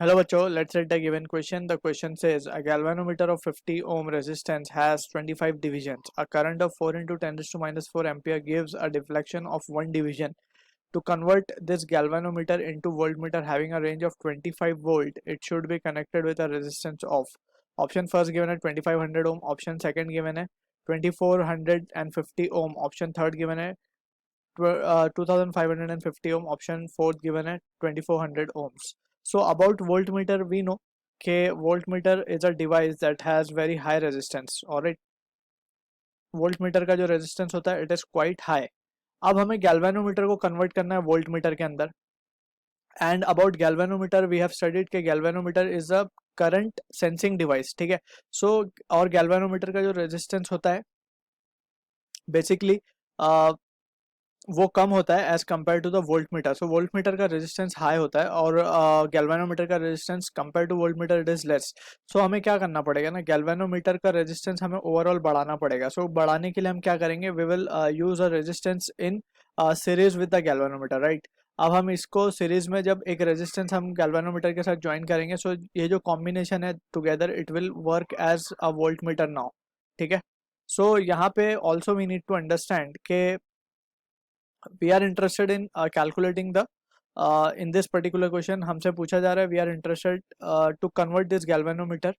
Hello bachcho, let's set a given question. The question says a galvanometer of 50 ohm resistance has 25 divisions. A current of 4 into 10 to minus 4 ampere gives a deflection of 1 division. To convert this galvanometer into voltmeter having a range of 25 volt, it should be connected with a resistance of option first given at 2500 ohm, option second given at 2450 ohm, option third given at 2550 ohm, option fourth given at 2400 ohms. So about voltmeter, we know that voltmeter is a device that has very high resistance. Alright, voltmeter का जो resistance होता है it is quite high. अब हमें galvanometer को convert करना है voltmeter के अंदर. And about galvanometer we have studied कि galvanometer is a current sensing device. ठीक है. So और galvanometer का जो resistance होता है basically वो कम होता है as compare to the voltmeter. So voltmeter का रेजिस्टेंस हाई होता है और गैल्वेनोमीटर का resistance compare to voltmeter it is less. So हमें क्या करना पड़ेगा ना, गैल्वेनोमीटर का रेजिस्टेंस हमें ओवरऑल बढ़ाना पड़ेगा. सो बढ़ाने के लिए हम क्या करेंगे, we will use a resistance in series with the galvanometer, right. अब हम इसको सीरीज में जब एक रेजिस्टेंस हम गैल्वेनोमीटर के साथ ज्वाइन करेंगे, सो ये जो कॉम्बिनेशन है together it will work as a voltmeter now. ठीक है. सो यहाँ पे also we need to understand के we are interested in calculating the in this particular question हमसे पूछा जा रहा है we are interested to convert this galvanometer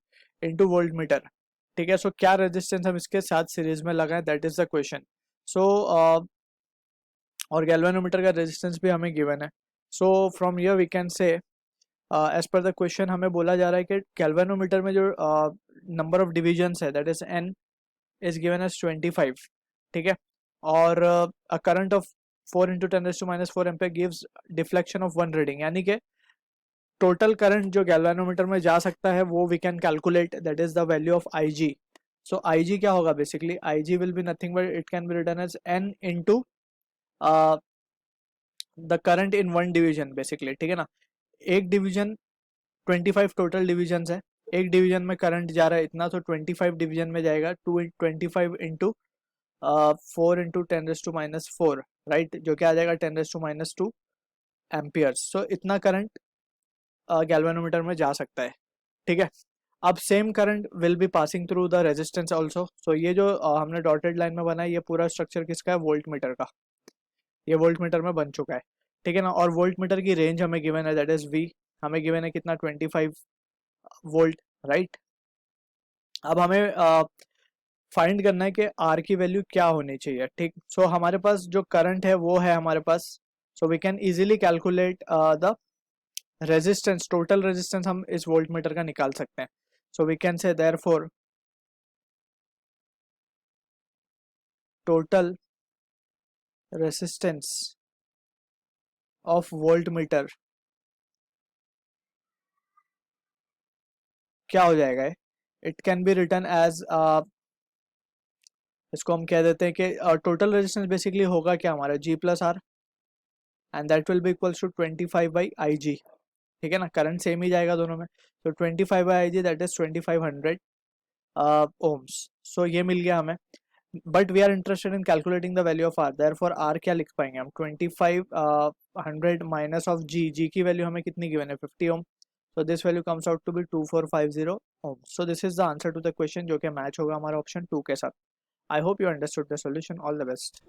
into voltmeter. ठीक है. सो क्या रेजिस्टेंस हम इसके साथ सीरीज में लगाएं, that is the question. So और गैल्वेनोमीटर का रेजिस्टेंस भी हमें गिवन है. So from here we can say as per the question हमें बोला जा रहा है कि गैल्वेनोमीटर में जो नंबर ऑफ डिविजन्स है that is n is given as 25. ठीक है. और a current of 4 into 10 raised to minus 4 ampere gives deflection of 1 reading. यानी कि टोटल करंट जो गैल्वेनोमीटर में जा सकता है वो we can calculate, that is the value of IG. So IG क्या होगा, basically IG will be nothing but it can be written as n into the current in one division basically. ठीक है ना. एक डिवीजन 25 टोटल डिवीजन है, एक division में current जा रहा है इतना, तो 25 डिवीजन में जाएगा 25 into 4 into 10 raise to minus 4, right, जो कि आ जाएगा 10 raise to minus 2 amperes. So इतना करंट गैल्वेनोमीटर में जा सकता है. ठीक है. अब same current will be passing through the resistance also. So ये जो हमने डॉटेड लाइन में बनाया ये पूरा स्ट्रक्चर किसका है, वोल्ट मीटर का. ये वोल्ट मीटर में बन चुका है. ठीक है ना. और वोल्ट मीटर की रेंज हमें गिवन है, दैट इज V. हमें गिवन है कितना, 25 वोल्ट, राइट. अब हमें फाइंड करना है कि R की वैल्यू क्या होनी चाहिए. ठीक. सो हमारे पास जो करंट है वो है हमारे पास. So we can easily calculate the resistance, total resistance हम इस वोल्ट मीटर का निकाल सकते हैं. So we can say therefore total resistance of voltmeter क्या हो जाएगा, it can be written as, इसको हम कह देते हैं कि टोटल रेजिस्टेंस बेसिकली होगा क्या हमारा, G plus R and that will be equals to 25 by IG. ठीक है ना. करंट सेम ही जाएगा दोनों में. तो 25 by IG that is 2500 ohms. So ये मिल गया हमें. But we are interested in calculating the value of R. Therefore R क्या लिख पाएंगे हम, 2500 माइनस ऑफ G की वैल्यू हमें कितनी गिवन है, 50 ohm. So this value comes out to be 2450 ohms. So this is the answer to the question जो कि मैच होगा हमारा ऑप्शन 2 के साथ. I hope you understood the solution. All the best.